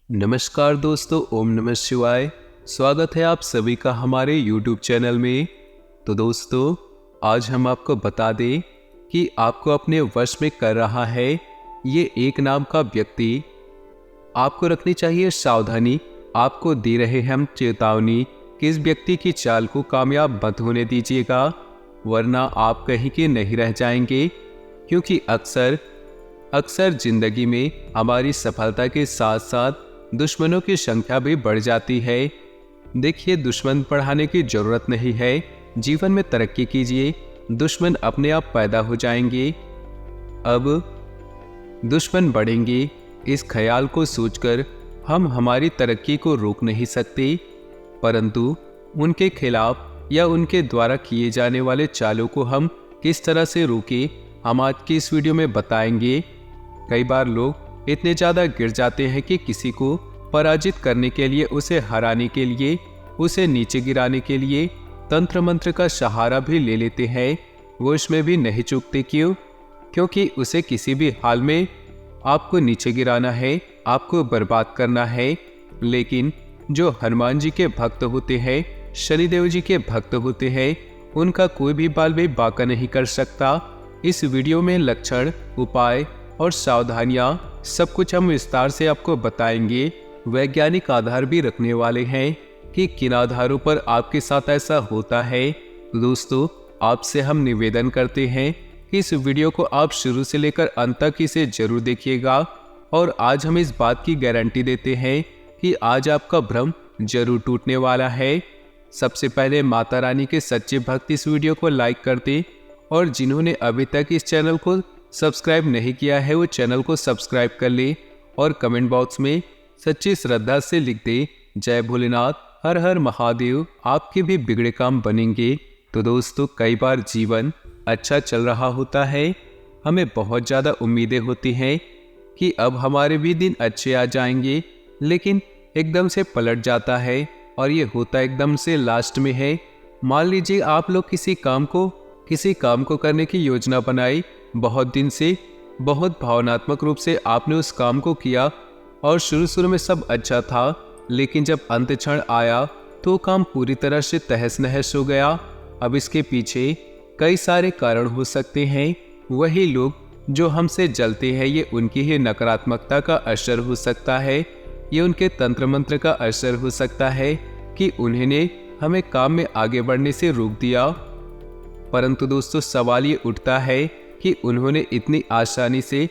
नमस्कार दोस्तों, ओम नमः शिवाय। स्वागत है आप सभी का हमारे YouTube चैनल में। तो दोस्तों, आज हम आपको बता दें कि आपको अपने वश में कर रहा है ये एक नाम का व्यक्ति। आपको रखनी चाहिए सावधानी। आपको दे रहे हम चेतावनी कि इस व्यक्ति की चाल को कामयाब मत होने दीजिएगा, वरना आप कहीं के नहीं रह जाएंगे। क्योंकि अक्सर जिंदगी में हमारी सफलता के साथ साथ दुश्मनों की संख्या भी बढ़ जाती है। देखिए, दुश्मन बढ़ाने की जरूरत नहीं है। जीवन में तरक्की कीजिए, दुश्मन अपने आप पैदा हो जाएंगे। अब दुश्मन बढ़ेंगे, इस ख्याल को सोचकर हम हमारी तरक्की को रोक नहीं सकते, परंतु उनके खिलाफ या उनके द्वारा किए जाने वाले चालों को हम किस तरह से रोकें, हम आज की इस वीडियो में बताएंगे। कई बार लोग इतने ज़्यादा गिर जाते हैं कि किसी को पराजित करने के लिए, उसे हराने के लिए, उसे नीचे गिराने के लिए तंत्र मंत्र का सहारा भी ले लेते हैं। वो इसमें भी नहीं चूकते। क्यों? क्योंकि उसे किसी भी हाल में आपको नीचे गिराना है, आपको बर्बाद करना है। लेकिन जो हनुमान जी के भक्त होते हैं, शनिदेव जी के भक्त होते हैं, उनका कोई भी बाल भी बांका नहीं कर सकता। इस वीडियो में लक्षण, उपाय और सावधानियां सब कुछ हम विस्तार से आपको बताएंगे। वैज्ञानिक आधार भी रखने वाले हैं कि किन आधारों पर आपके साथ ऐसा होता है। दोस्तों, आपसे हम निवेदन करते हैं कि इस वीडियो को आप शुरू से लेकर अंत तक इसे जरूर देखिएगा। और आज हम इस बात की गारंटी देते हैं कि आज आपका भ्रम जरूर टूटने वाला है। सबसे पहले माता रानी के सच्चे भक्त इस वीडियो को लाइक कर दें, और जिन्होंने अभी तक इस चैनल को सब्सक्राइब नहीं किया है वो चैनल को सब्सक्राइब कर ले, और कमेंट बॉक्स में सच्ची श्रद्धा से लिख दे, जय भोलेनाथ, हर हर महादेव। आपके भी बिगड़े काम बनेंगे। तो दोस्तों, कई बार जीवन अच्छा चल रहा होता है, हमें बहुत ज़्यादा उम्मीदें होती हैं कि अब हमारे भी दिन अच्छे आ जाएंगे, लेकिन एकदम से पलट जाता है, और ये होता एकदम से लास्ट में है। मान लीजिए आप लोग किसी काम को करने की योजना बनाई, बहुत दिन से, बहुत भावनात्मक रूप से आपने उस काम को किया, और शुरू में सब अच्छा था, लेकिन जब अंत क्षण आया तो काम पूरी तरह से तहस नहस हो गया। अब इसके पीछे कई सारे कारण हो सकते हैं। वही लोग जो हमसे जलते हैं, ये उनकी ही नकारात्मकता का असर हो सकता है, ये उनके तंत्र मंत्र का असर हो सकता है कि उन्होंने हमें काम में आगे बढ़ने से रोक दिया। परंतु दोस्तों, सवाल ये उठता है कि उन्होंने इतनी आसानी से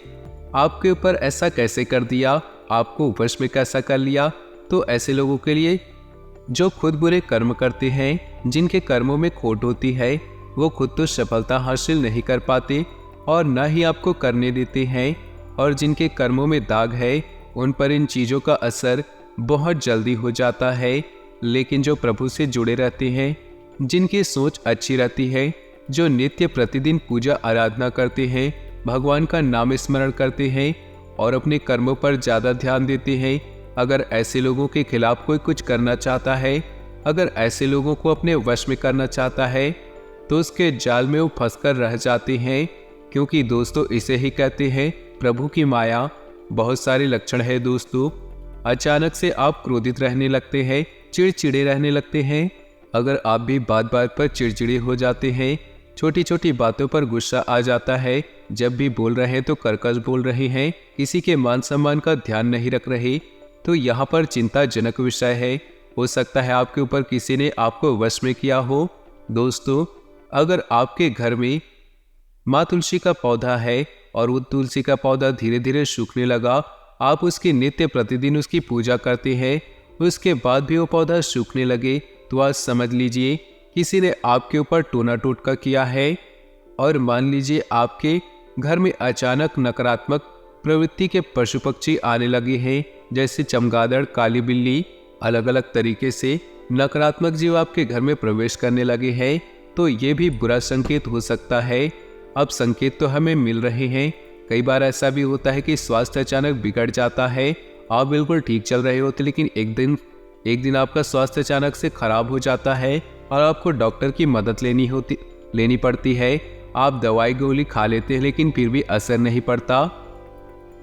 आपके ऊपर ऐसा कैसे कर दिया, आपको वश में कैसा कर लिया। तो ऐसे लोगों के लिए जो खुद बुरे कर्म करते हैं, जिनके कर्मों में खोट होती है, वो खुद तो सफलता हासिल नहीं कर पाते और न ही आपको करने देते हैं, और जिनके कर्मों में दाग है, उन पर इन चीज़ों का असर बहुत जल्दी हो जाता है। लेकिन जो प्रभु से जुड़े रहते हैं, जिनकी सोच अच्छी रहती है, जो नित्य प्रतिदिन पूजा आराधना करते हैं, भगवान का नाम स्मरण करते हैं और अपने कर्मों पर ज़्यादा ध्यान देते हैं, अगर ऐसे लोगों के खिलाफ कोई कुछ करना चाहता है, अगर ऐसे लोगों को अपने वश में करना चाहता है, तो उसके जाल में वो फंसकर रह जाते हैं। क्योंकि दोस्तों, इसे ही कहते हैं प्रभु की माया। बहुत सारे लक्षण है दोस्तों। अचानक से आप क्रोधित रहने लगते हैं, चिड़चिड़े रहने लगते हैं। अगर आप भी बात बात पर चिड़चिड़े हो जाते हैं, छोटी छोटी बातों पर गुस्सा आ जाता है, जब भी बोल रहे हैं तो कर्कश बोल रहे हैं, किसी के मान सम्मान का ध्यान नहीं रख रहे, तो यहाँ पर चिंताजनक विषय है। हो सकता है आपके ऊपर किसी ने आपको वश में किया हो। दोस्तों, अगर आपके घर में माँ तुलसी का पौधा है और वो तुलसी का पौधा धीरे धीरे सूखने लगा, आप उसकी नित्य प्रतिदिन उसकी पूजा करते हैं, उसके बाद भी वो पौधा सूखने लगे, तो आज समझ लीजिए किसी ने आपके ऊपर टोना टोटका किया है। और मान लीजिए आपके घर में अचानक नकारात्मक प्रवृत्ति के पशु पक्षी आने लगे हैं, जैसे चमगादड़, काली बिल्ली, अलग अलग तरीके से नकारात्मक जीव आपके घर में प्रवेश करने लगे हैं, तो ये भी बुरा संकेत हो सकता है। अब संकेत तो हमें मिल रहे हैं। कई बार ऐसा भी होता है कि स्वास्थ्य अचानक बिगड़ जाता है, आप बिल्कुल ठीक चल रहे होते, लेकिन एक दिन आपका स्वास्थ्य अचानक से खराब हो जाता है और आपको डॉक्टर की मदद लेनी पड़ती है। आप दवाई गोली खा लेते हैं, लेकिन फिर भी असर नहीं पड़ता।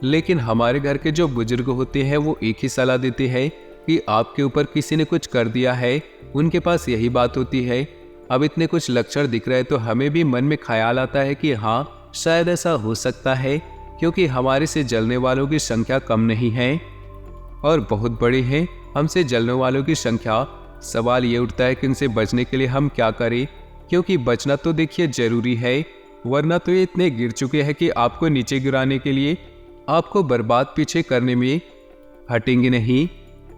लेकिन हमारे घर के जो बुजुर्ग होते हैं वो एक ही सलाह देते हैं कि आपके ऊपर किसी ने कुछ कर दिया है, उनके पास यही बात होती है। अब इतने कुछ लक्षण दिख रहे तो हमें भी मन में ख्याल आता है कि हाँ शायद ऐसा हो सकता है, क्योंकि हमारे से जलने वालों की संख्या कम नहीं है और बहुत बड़ी है। हमसे जलने वालों की संख्या, सवाल ये उठता है कि इनसे बचने के लिए हम क्या करें, क्योंकि बचना तो देखिए जरूरी है, वरना तो ये इतने गिर चुके हैं कि आपको नीचे गिराने के लिए, आपको बर्बाद पीछे करने में हटेंगे नहीं।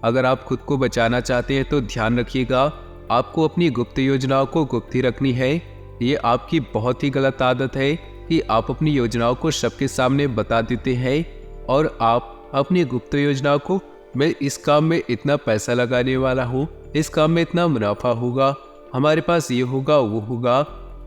अगर आप खुद को बचाना चाहते हैं तो ध्यान रखिएगा, आपको अपनी गुप्त योजनाओं को गुप्त ही रखनी है। ये आपकी बहुत ही गलत आदत है कि आप अपनी योजनाओं को सबके सामने बता देते हैं और आप अपनी गुप्त योजनाओं को, मैं इस काम में इतना पैसा लगाने वाला हूँ, इस काम में इतना मुनाफा होगा, हमारे पास ये होगा वो होगा,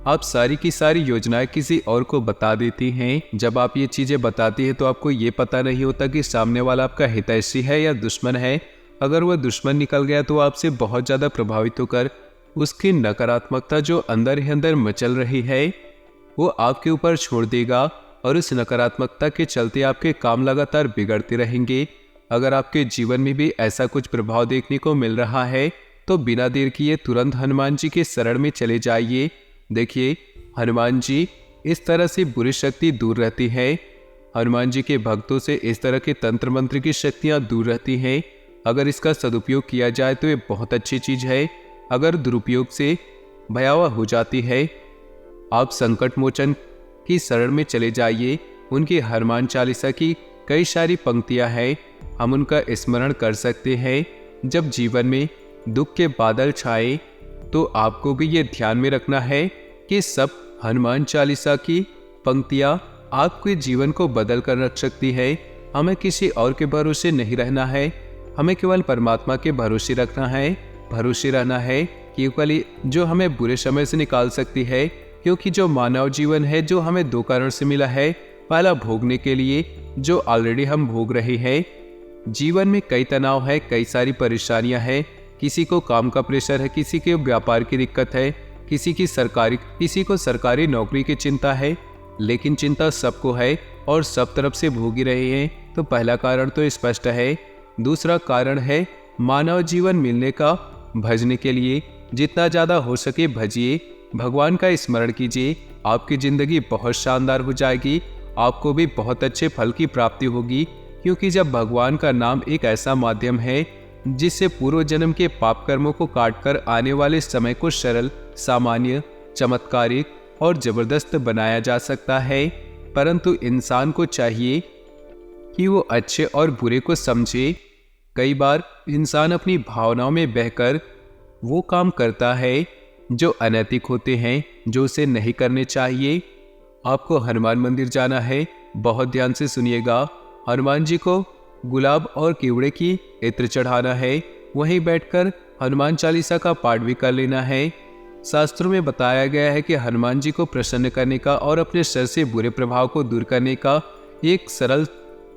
आप सारी की सारी योजनाएं किसी और को बता देती हैं। जब आप ये चीजें बताती हैं तो आपको ये पता नहीं होता कि सामने वाला आपका हितैषी है या दुश्मन है। अगर वह दुश्मन निकल गया तो आपसे बहुत ज्यादा प्रभावित होकर उसकी नकारात्मकता जो अंदर ही अंदर मचल रही है वो आपके ऊपर छोड़ देगा और उस नकारात्मकता के चलते आपके काम लगातार बिगड़ते रहेंगे। अगर आपके जीवन में भी ऐसा कुछ प्रभाव देखने को मिल रहा है तो बिना देर किए तुरंत हनुमान जी के शरण में चले जाइए। देखिए, हनुमान जी इस तरह से बुरी शक्ति दूर रहती है। हनुमान जी के भक्तों से इस तरह के तंत्र मंत्र की शक्तियां दूर रहती हैं। अगर इसका सदुपयोग किया जाए तो ये बहुत अच्छी चीज है, अगर दुरुपयोग से भयावह हो जाती है। आप संकट मोचन की शरण में चले जाइए। उनकी हनुमान चालीसा की कई सारी पंक्तियां हैं, हम उनका स्मरण कर सकते हैं। जब जीवन में दुख के बादल छाए तो आपको भी ये ध्यान में रखना है कि सब हनुमान चालीसा की पंक्तियां आपके जीवन को बदल कर रख सकती है। हमें किसी और के भरोसे नहीं रहना है, हमें केवल परमात्मा के भरोसे रखना है, भरोसे रहना है केवल जो हमें बुरे समय से निकाल सकती है। क्योंकि जो मानव जीवन है जो हमें दो कारण से मिला है, पहला भोगने के लिए जो ऑलरेडी हम भोग रहे हैं। जीवन में कई तनाव है, कई सारी परेशानियां हैं, किसी को काम का प्रेशर है, किसी के व्यापार की दिक्कत है, किसी को सरकारी नौकरी की चिंता है, लेकिन चिंता सबको है और सब तरफ से भोग रहे हैं। तो पहला कारण तो स्पष्ट है। दूसरा कारण है मानव जीवन मिलने का, भजने के लिए जितना ज्यादा हो सके भजिए, भगवान का स्मरण कीजिए, आपकी जिंदगी बहुत शानदार हो जाएगी, आपको भी बहुत अच्छे फल की प्राप्ति होगी। क्योंकि जब भगवान का नाम एक ऐसा माध्यम है जिससे पूर्व जन्म के पाप कर्मों को काटकर आने वाले समय को सरल, सामान्य, चमत्कारिक और जबरदस्त बनाया जा सकता है। परंतु इंसान को चाहिए कि वो अच्छे और बुरे को समझे। कई बार इंसान अपनी भावनाओं में बहकर वो काम करता है जो अनैतिक होते हैं, जो उसे नहीं करने चाहिए। आपको हनुमान मंदिर जाना है, बहुत ध्यान से सुनिएगा। हनुमान जी को गुलाब और केवड़े की इत्र चढ़ाना है, वहीं बैठकर हनुमान चालीसा का पाठ भी कर लेना है। शास्त्रों में बताया गया है कि हनुमान जी को प्रसन्न करने का और अपने शरीर से बुरे प्रभाव को दूर करने का एक सरल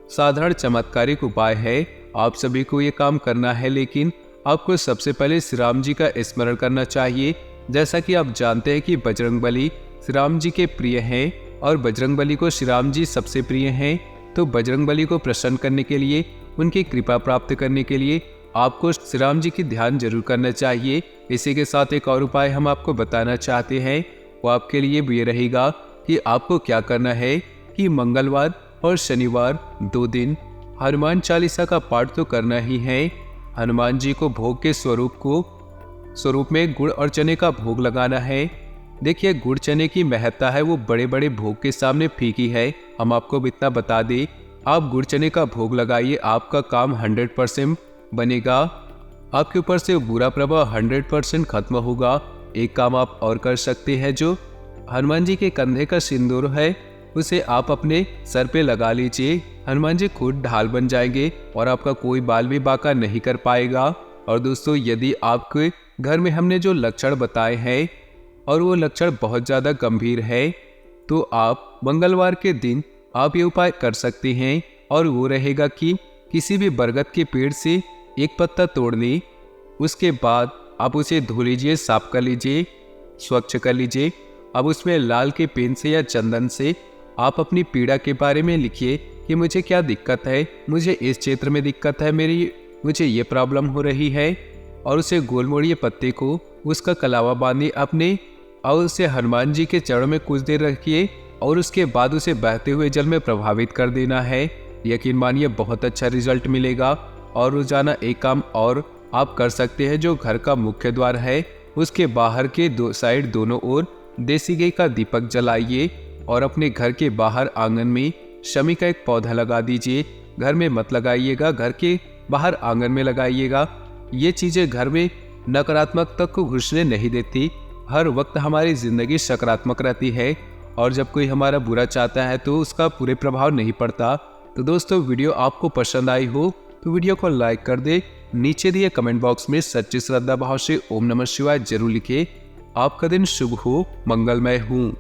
साधारण चमत्कारिक उपाय है। आप सभी को ये काम करना है, लेकिन आपको सबसे पहले श्री राम जी का स्मरण करना चाहिए। जैसा कि आप जानते हैं कि बजरंगबली श्री राम जी के प्रिय हैं और बजरंगबली को श्री राम जी सबसे प्रिय हैं। तो बजरंगबली को प्रसन्न करने के लिए, उनकी कृपा प्राप्त करने के लिए आपको श्री राम जी की ध्यान जरूर करना चाहिए। इसी के साथ एक और उपाय हम आपको बताना चाहते हैं, वो आपके लिए ये रहेगा कि आपको क्या करना है कि मंगलवार और शनिवार 2 दिन हनुमान चालीसा का पाठ तो करना ही है। हनुमान जी को भोग के स्वरूप में गुड़ और चने का भोग लगाना है। देखिए, गुड़ चने की महत्ता है वो बड़े बड़े भोग के सामने फीकी है। हम आपको इतना बता दें, आप गुड़ चने का भोग लगाइए, आपका काम 100% बनेगा, आपके ऊपर से बुरा प्रभाव 100% खत्म होगा। एक काम आप और कर सकते हैं, जो हनुमान जी के कंधे का सिंदूर है उसे आप अपने सर पे लगा लीजिए। हनुमान जी खुद ढाल बन जाएंगे और आपका कोई बाल भी बांका नहीं कर पाएगा। और दोस्तों, यदि आपके घर में हमने जो लक्षण बताए हैं और वो लक्षण बहुत ज़्यादा गंभीर है, तो आप मंगलवार के दिन आप ये उपाय कर सकते हैं। और वो रहेगा कि किसी भी बरगद के पेड़ से एक पत्ता तोड़ लें, उसके बाद आप उसे धो लीजिए, साफ कर लीजिए, स्वच्छ कर लीजिए। अब उसमें लाल के पेन से या चंदन से आप अपनी पीड़ा के बारे में लिखिए कि कि मुझे क्या दिक्कत है, मुझे इस क्षेत्र में दिक्कत है, मुझे ये प्रॉब्लम हो रही है, और उसे गोल मोड़िए पत्ते को, उसका कलावा बांधिए अपने और उसे हनुमान जी के चरणों में कुछ देर रखिए और उसके बाद उसे बहते हुए जल में प्रभावित कर देना है। यकीन मानिए बहुत अच्छा रिजल्ट मिलेगा। और रोजाना एक काम और आप कर सकते हैं, जो घर का मुख्य द्वार है उसके बाहर के दो साइड दोनों ओर देसी घी का दीपक जलाइए और अपने घर के बाहर आंगन में शमी का एक पौधा लगा दीजिए। घर में मत लगाइएगा, घर के बाहर आंगन में लगाइएगा। ये चीजें घर में नकारात्मकता को घुसने नहीं देती। हर वक्त हमारी जिंदगी सकारात्मक रहती है और जब कोई हमारा बुरा चाहता है तो उसका पूरे प्रभाव नहीं पड़ता। तो दोस्तों, वीडियो आपको पसंद आई हो तो वीडियो को लाइक कर दे। नीचे दिए कमेंट बॉक्स में सच्ची श्रद्धा भाव से ओम नमः शिवाय जरूर लिखे। आपका दिन शुभ हो, मंगलमय हो।